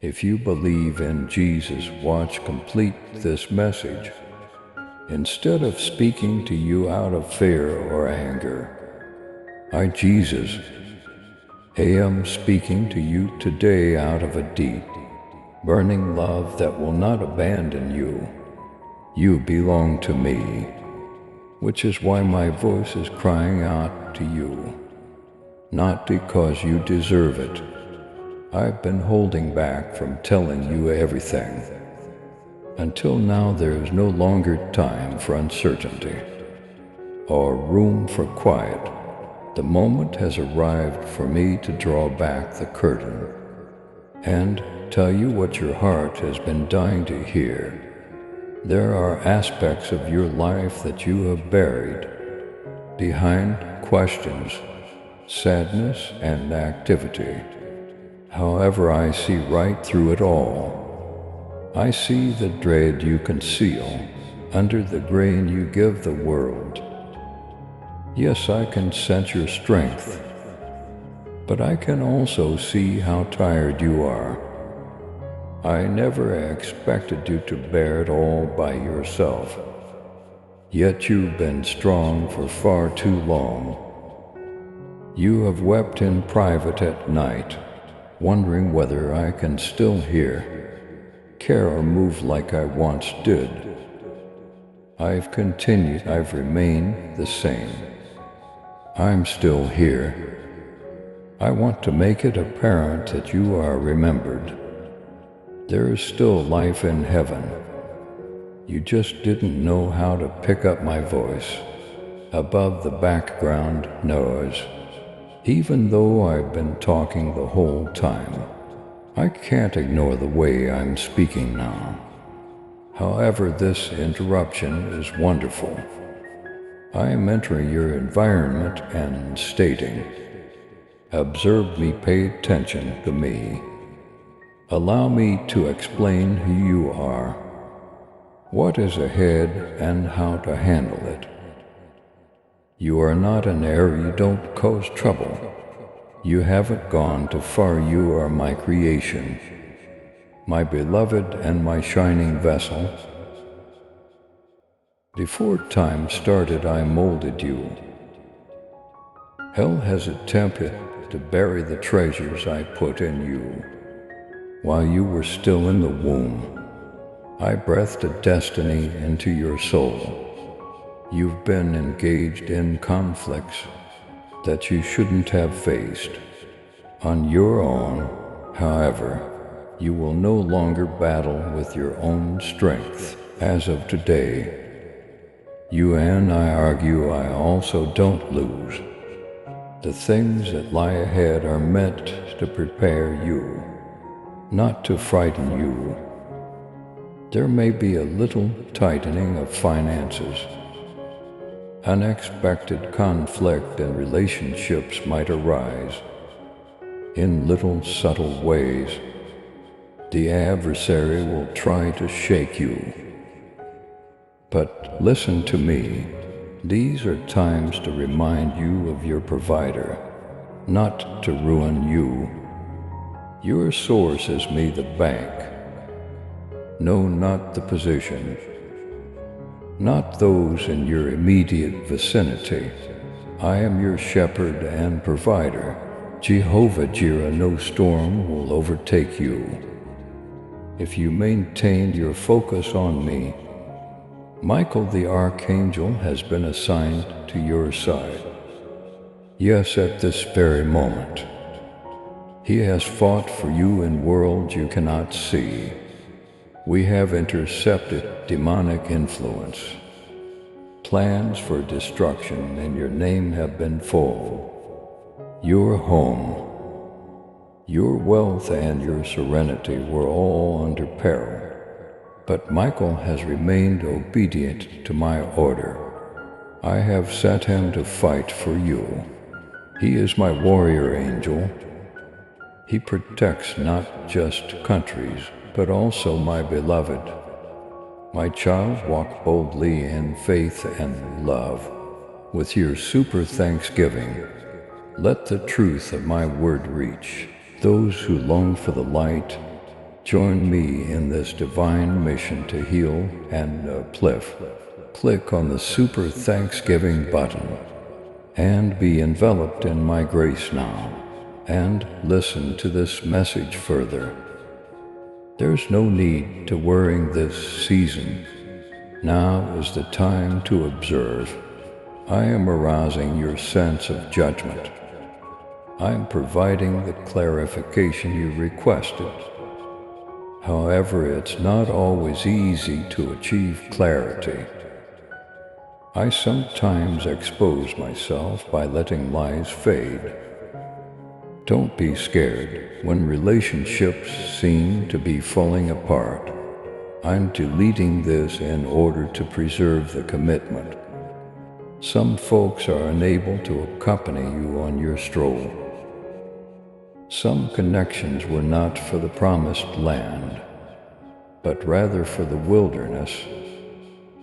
If you believe in Jesus, watch complete this message. Instead of speaking to you out of fear or anger, I, Jesus, am speaking to you today out of a deep, burning love that will not abandon you. You belong to me, which is why my voice is crying out to you, not because you deserve it. I've been holding back from telling you everything. Until now, there is no longer time for uncertainty or room for quiet. The moment has arrived for me to draw back the curtain and tell you what your heart has been dying to hear. There are aspects of your life that you have buried behind questions, sadness, and activity. However, I see right through it all. I see the dread you conceal under the grain you give the world. Yes, I can sense your strength, but I can also see how tired you are. I never expected you to bear it all by yourself, yet you've been strong for far too long. You have wept in private at night, wondering whether I can still hear, care, or move like I once did. I've remained the same. I'm still here. I want to make it apparent that you are remembered. There is still life in heaven. You just didn't know how to pick up my voice above the background noise. Even though I've been talking the whole time, I can't ignore the way I'm speaking now. However, this interruption is wonderful. I am entering your environment and stating, observe me, pay attention to me. Allow me to explain who you are, what is ahead, and how to handle it. You are not an error, you don't cause trouble. You haven't gone too far, you are my creation, my beloved and my shining vessel. Before time started, I molded you. Hell has attempted to bury the treasures I put in you. While you were still in the womb, I breathed a destiny into your soul. You've been engaged in conflicts that you shouldn't have faced on your own. However, you will no longer battle with your own strength. As of today, you and I argue, I also don't lose. The things that lie ahead are meant to prepare you, not to frighten you. There may be a little tightening of finances. Unexpected conflict in relationships might arise in little subtle ways. The adversary will try to shake you. But listen to me. These are times to remind you of your provider, not to ruin you. Your source is me, the bank. No, not the position. Not those in your immediate vicinity. I am your shepherd and provider. Jehovah Jireh, no storm will overtake you. If you maintain your focus on me, Michael the archangel has been assigned to your side. Yes, at this very moment. He has fought for you in worlds you cannot see. We have intercepted demonic influence. Plans for destruction in your name have been full. Your home, your wealth, and your serenity were all under peril. But Michael has remained obedient to my order. I have set him to fight for you. He is my warrior angel. He protects not just countries, but also my beloved. My child, walk boldly in faith and love. With your super thanksgiving, let the truth of my word reach those who long for the light Join me in this divine mission to heal and uplift. Click on the Super Thanksgiving button and be enveloped in my grace now, and listen to this message further. There's no need to worrying this season. Now is the time to observe. I am arousing your sense of judgment. I'm providing the clarification you requested. However, it's not always easy to achieve clarity. I sometimes expose myself by letting lies fade. Don't be scared when relationships seem to be falling apart. I'm deleting this in order to preserve the commitment. Some folks are unable to accompany you on your stroll. Some connections were not for the promised land, but rather for the wilderness.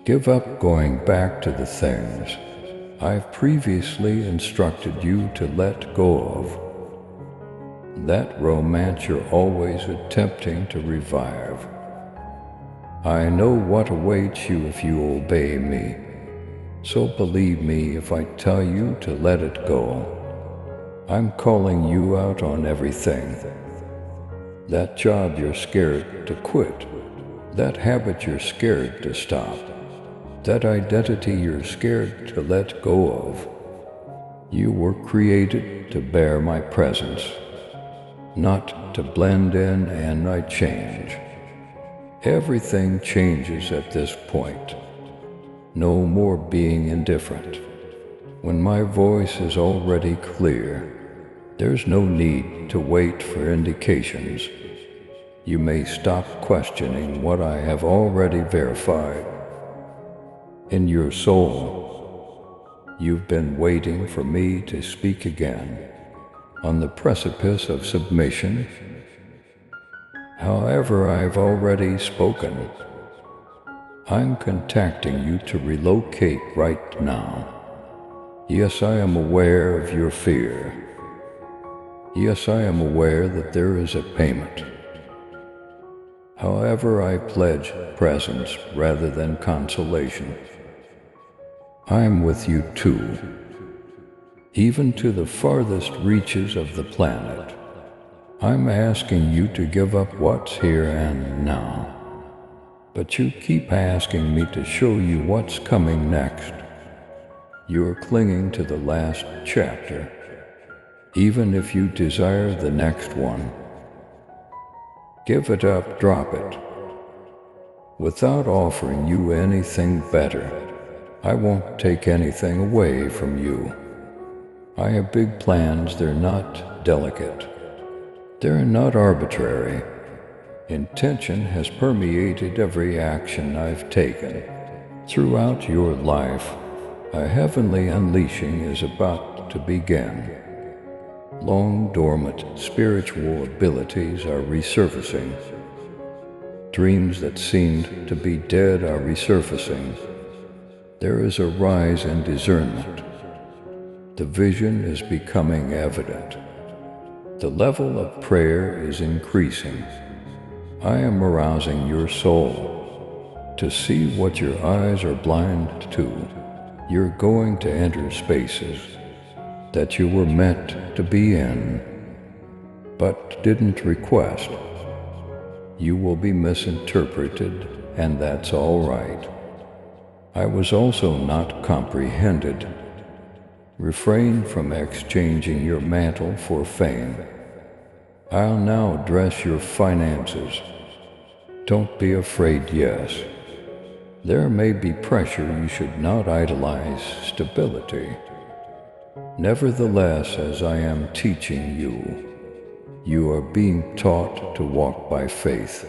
Give up going back to the things I've previously instructed you to let go of. That romance you're always attempting to revive. I know what awaits you if you obey me, so believe me if I tell you to let it go. I'm calling you out on everything. That job you're scared to quit. That habit you're scared to stop. That identity you're scared to let go of. You were created to bear my presence, not to blend in, and I change. Everything changes at this point. No more being indifferent. When my voice is already clear, there's no need to wait for indications. You may stop questioning what I have already verified. In your soul, you've been waiting for me to speak again, on the precipice of submission. However, I've already spoken. I'm contacting you to relocate right now. Yes, I am aware of your fear. Yes, I am aware that there is a payment. However, I pledge presence rather than consolation. I'm with you too, even to the farthest reaches of the planet. I'm asking you to give up what's here and now. But you keep asking me to show you what's coming next. You're clinging to the last chapter, even if you desire the next one. Give it up, drop it. Without offering you anything better, I won't take anything away from you. I have big plans, they're not delicate. They're not arbitrary. Intention has permeated every action I've taken. Throughout your life, a heavenly unleashing is about to begin. Long dormant spiritual abilities are resurfacing. Dreams that seemed to be dead are resurfacing. There is a rise in discernment. The vision is becoming evident. The level of prayer is increasing. I am arousing your soul to see what your eyes are blind to. You're going to enter spaces that you were meant to be in, but didn't request. You will be misinterpreted, and that's all right. I was also not comprehended. Refrain from exchanging your mantle for fame. I'll now address your finances. Don't be afraid, yes. There may be pressure. You should not idolize stability. Nevertheless, as I am teaching you, you are being taught to walk by faith.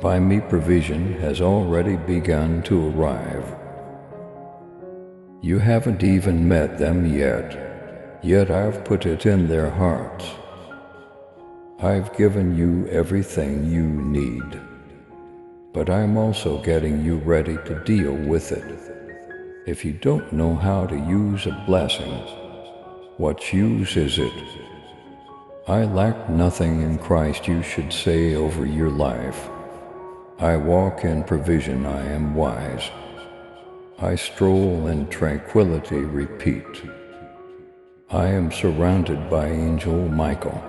By me, provision has already begun to arrive. You haven't even met them yet I've put it in their hearts. I've given you everything you need, but I'm also getting you ready to deal with it. If you don't know how to use a blessing, what use is it? I lack nothing in Christ, you should say over your life. I walk in provision, I am wise. I stroll in tranquility, repeat. I am surrounded by Angel Michael.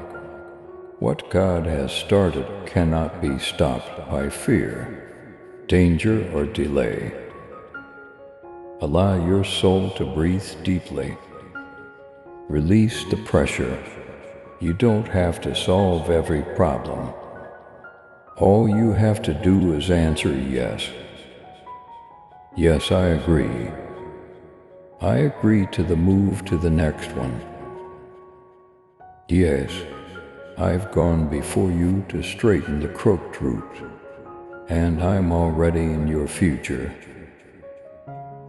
What God has started cannot be stopped by fear, danger, or delay. Allow your soul to breathe deeply. Release the pressure. You don't have to solve every problem. All you have to do is answer yes. Yes, I agree. I agree to the move to the next one. Yes, I've gone before you to straighten the crooked route, and I'm already in your future.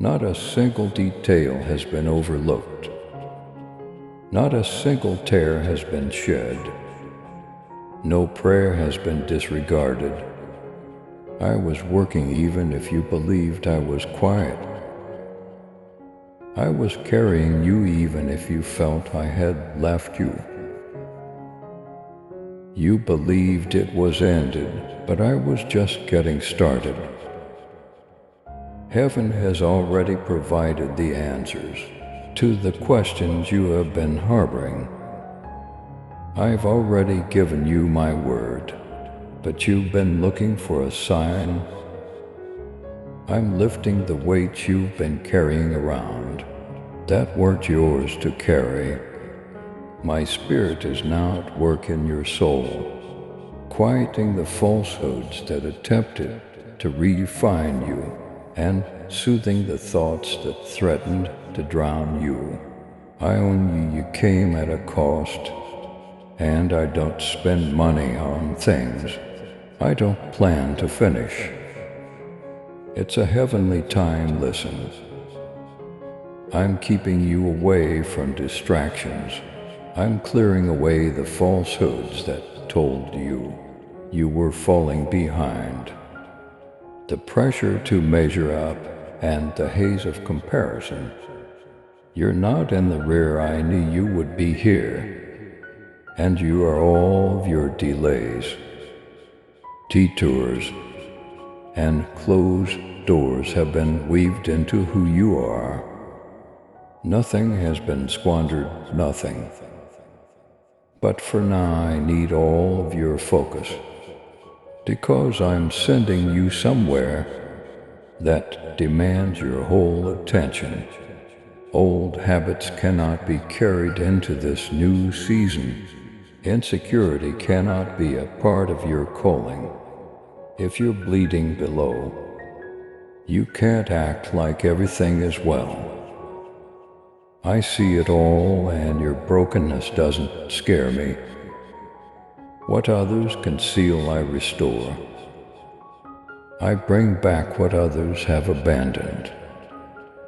Not a single detail has been overlooked. Not a single tear has been shed. No prayer has been disregarded. I was working even if you believed I was quiet. I was carrying you even if you felt I had left you. You believed it was ended, but I was just getting started. Heaven has already provided the answers to the questions you have been harboring. I've already given you my word, but you've been looking for a sign. I'm lifting the weights you've been carrying around that weren't yours to carry. My spirit is now at work in your soul, quieting the falsehoods that attempted to refine you and soothing the thoughts that threatened to drown you. I own you, you came at a cost, and I don't spend money on things I don't plan to finish. It's a heavenly time, listen. I'm keeping you away from distractions. I'm clearing away the falsehoods that told you you were falling behind. The pressure to measure up and the haze of comparison. You're not in the rear, I knew you would be here. And you are all of your delays, detours, and closed doors have been weaved into who you are. Nothing has been squandered, nothing. But for now I need all of your focus, because I'm sending you somewhere that demands your whole attention. Old habits cannot be carried into this new season. Insecurity cannot be a part of your calling. If you're bleeding below, you can't act like everything is well. I see it all, and your brokenness doesn't scare me. What others conceal, I restore. I bring back what others have abandoned.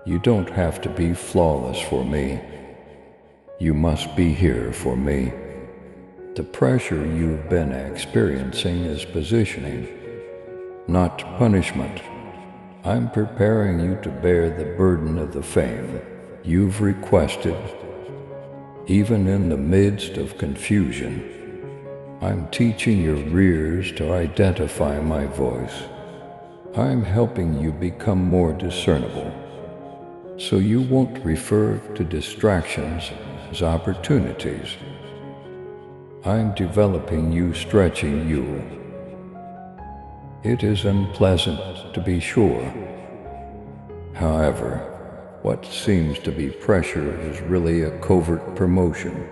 You don't have to be flawless for me. You must be here for me. The pressure you've been experiencing is positioning, not punishment. I'm preparing you to bear the burden of the fame you've requested. Even in the midst of confusion, I'm teaching your ears to identify my voice. I'm helping you become more discernible, so you won't refer to distractions as opportunities. I'm developing you, stretching you. It is unpleasant, to be sure. However, what seems to be pressure is really a covert promotion.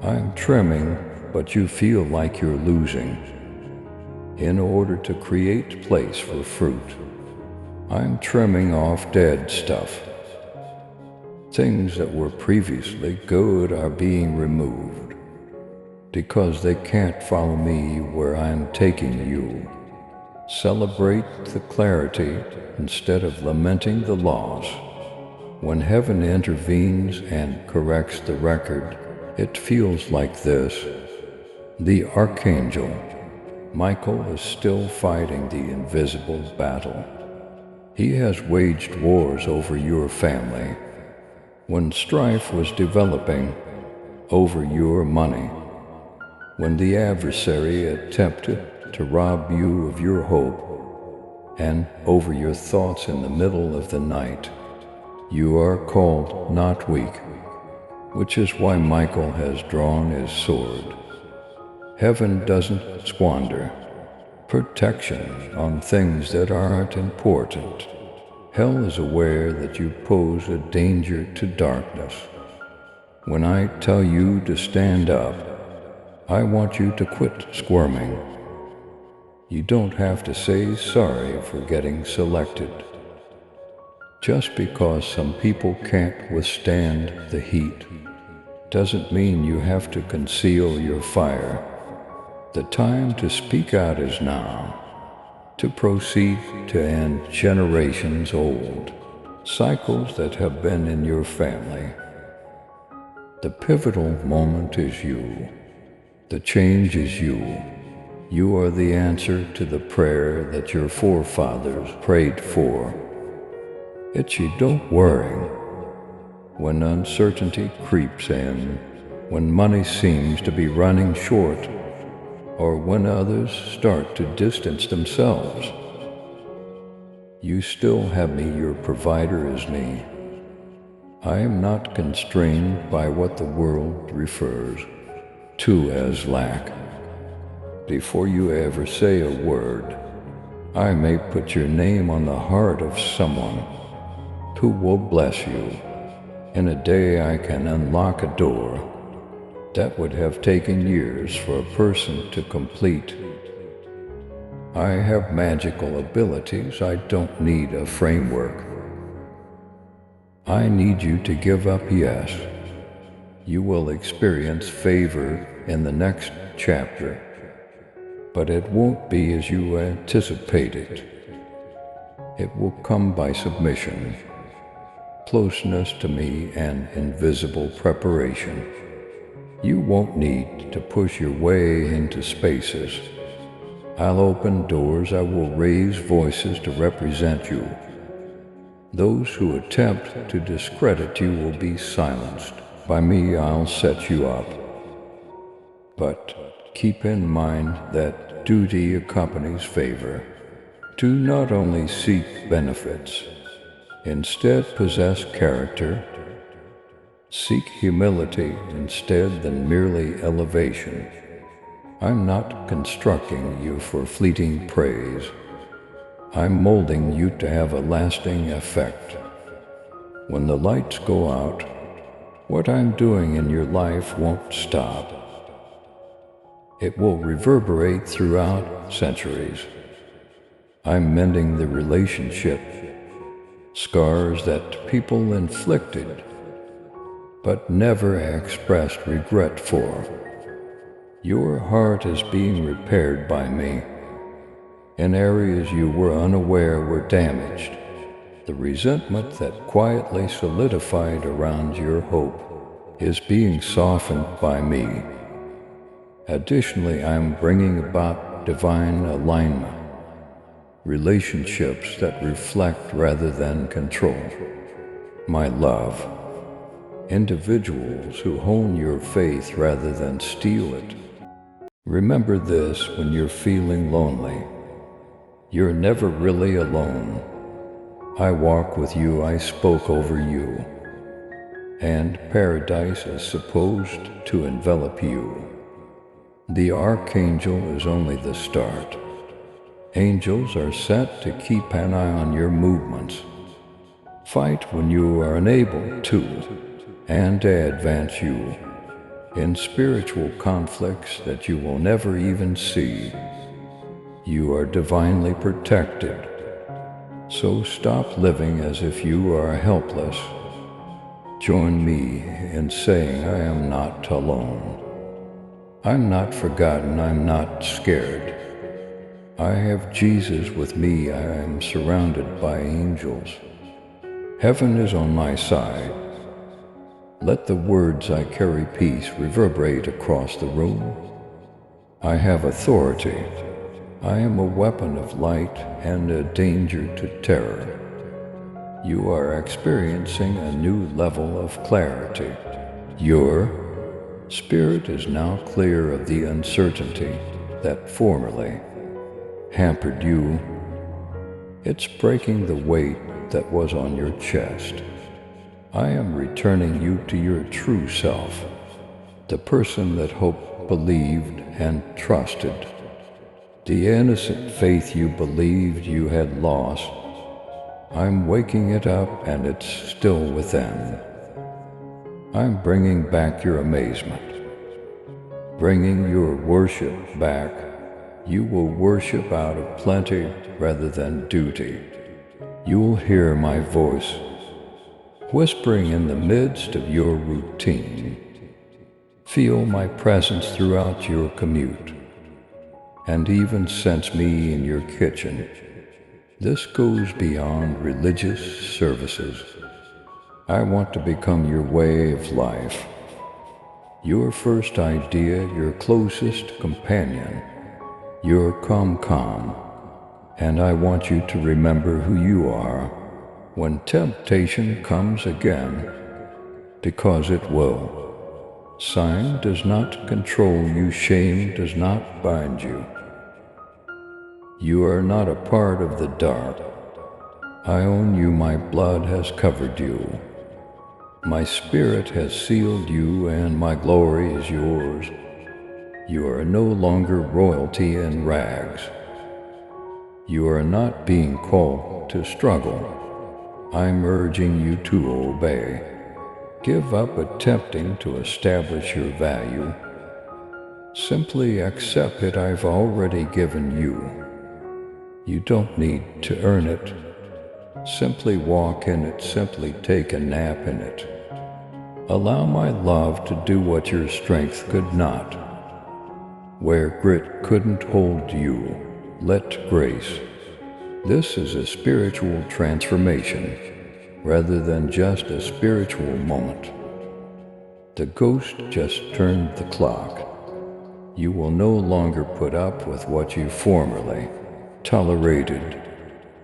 I'm trimming, but you feel like you're losing. In order to create place for fruit, I'm trimming off dead stuff. Things that were previously good are being removed, because they can't follow me where I'm taking you. Celebrate the clarity instead of lamenting the loss. When heaven intervenes and corrects the record, it feels like this. The archangel, Michael, is still fighting the invisible battle. He has waged wars over your family. When strife was developing, over your money. When the adversary attempted to rob you of your hope, and over your thoughts in the middle of the night, you are called not weak, which is why Michael has drawn his sword. Heaven doesn't squander protection on things that aren't important. Hell is aware that you pose a danger to darkness. When I tell you to stand up, I want you to quit squirming. You don't have to say sorry for getting selected. Just because some people can't withstand the heat doesn't mean you have to conceal your fire. The time to speak out is now, to proceed to end generations old cycles that have been in your family. The pivotal moment is you. The change is you. You are the answer to the prayer that your forefathers prayed for. It's you don't worry. When uncertainty creeps in, when money seems to be running short, or when others start to distance themselves, you still have me, your provider is me. I am not constrained by what the world refers to as lack. Before you ever say a word, I may put your name on the heart of someone who will bless you. In a day I can unlock a door that would have taken years for a person to complete. I have magical abilities, I don't need a framework. I need you to give up yes. You will experience favor in the next chapter, but it won't be as you anticipated. It will come by submission, closeness to me, and invisible preparation. You won't need to push your way into spaces. I'll open doors, I will raise voices to represent you. Those who attempt to discredit you will be silenced. By me, I'll set you up. But keep in mind that duty accompanies favor. Do not only seek benefits, instead possess character. Seek humility instead than merely elevation. I'm not constructing you for fleeting praise. I'm molding you to have a lasting effect. When the lights go out, what I'm doing in your life won't stop. It will reverberate throughout centuries. I'm mending the relationship, scars that people inflicted but never expressed regret for. Your heart is being repaired by me. In areas you were unaware were damaged, the resentment that quietly solidified around your hope is being softened by me. Additionally, I'm bringing about divine alignment, relationships that reflect rather than control my love. Individuals who hone your faith rather than steal it. Remember this when you're feeling lonely. You're never really alone. I walk with you, I spoke over you. And paradise is supposed to envelop you. The archangel is only the start. Angels are set to keep an eye on your movements. Fight when you are unable to, and advance you in spiritual conflicts that you will never even see. You are divinely protected. So stop living as if you are helpless. Join me in saying I am not alone. I'm not forgotten, I'm not scared. I have Jesus with me, I am surrounded by angels. Heaven is on my side. Let the words I carry peace reverberate across the room. I have authority. I am a weapon of light and a danger to terror. You are experiencing a new level of clarity. You're spirit is now clear of the uncertainty that formerly hampered you. It's breaking the weight that was on your chest. I am returning you to your true self, the person that hoped, believed, and trusted. The innocent faith you believed you had lost, I'm waking it up and it's still within. I'm bringing back your amazement, bringing your worship back. You will worship out of plenty rather than duty. You'll hear my voice whispering in the midst of your routine. Feel my presence throughout your commute, and even sense me in your kitchen. This goes beyond religious services. I want to become your way of life, your first idea, your closest companion, your calm, and I want you to remember who you are when temptation comes again, because it will. Sign does not control you, shame does not bind you. You are not a part of the dark. I own you, my blood has covered you. My spirit has sealed you, and my glory is yours. You are no longer royalty in rags. You are not being called to struggle. I'm urging you to obey. Give up attempting to establish your value. Simply accept it. I've already given you. You don't need to earn it. Simply walk in it. Simply take a nap in it. Allow my love to do what your strength could not. Where grit couldn't hold you, let grace. This is a spiritual transformation, rather than just a spiritual moment. The ghost just turned the clock. You will no longer put up with what you formerly tolerated.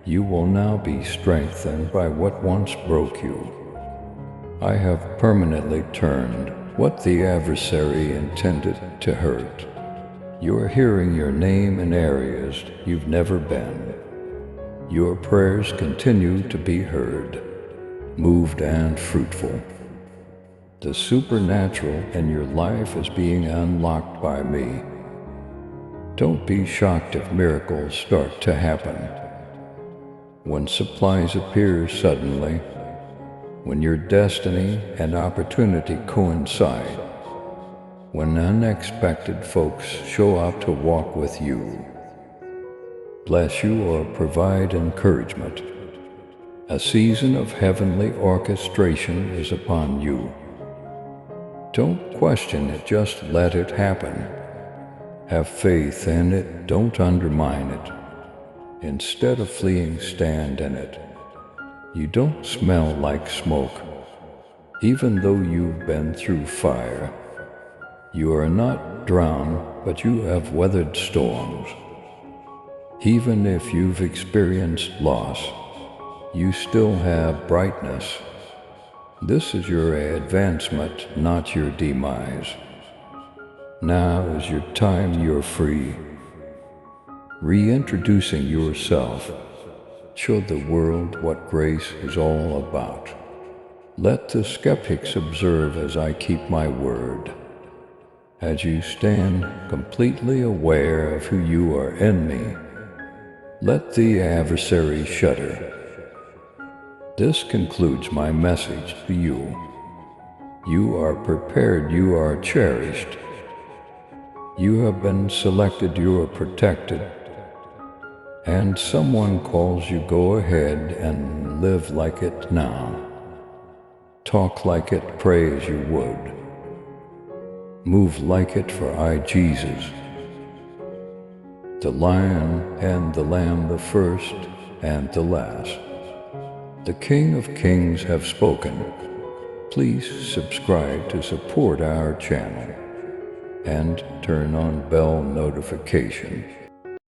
You will now be strengthened by what once broke you. I have permanently turned what the adversary intended to hurt. You are hearing your name in areas you've never been. Your prayers continue to be heard, moved and fruitful. The supernatural in your life is being unlocked by me. Don't be shocked if miracles start to happen. When supplies appear suddenly, when your destiny and opportunity coincide, when unexpected folks show up to walk with you, bless you or provide encouragement. A season of heavenly orchestration is upon you. Don't question it, just let it happen. Have faith in it, don't undermine it. Instead of fleeing, stand in it. You don't smell like smoke, even though you've been through fire. You are not drowned, but you have weathered storms. Even if you've experienced loss, you still have brightness. This is your advancement, not your demise. Now is your time, you're free. Reintroducing yourself. Show the world what grace is all about. Let the skeptics observe as I keep my word. As you stand completely aware of who you are in me, let the adversary shudder. This concludes my message to you. You are prepared, you are cherished. You have been selected, you are protected. And someone calls you, go ahead and live like it now. Talk like it, pray as you would. Move like it, for I, Jesus, the Lion and the Lamb, the first and the last, the King of Kings, have spoken. Please subscribe to support our channel and turn on bell notification.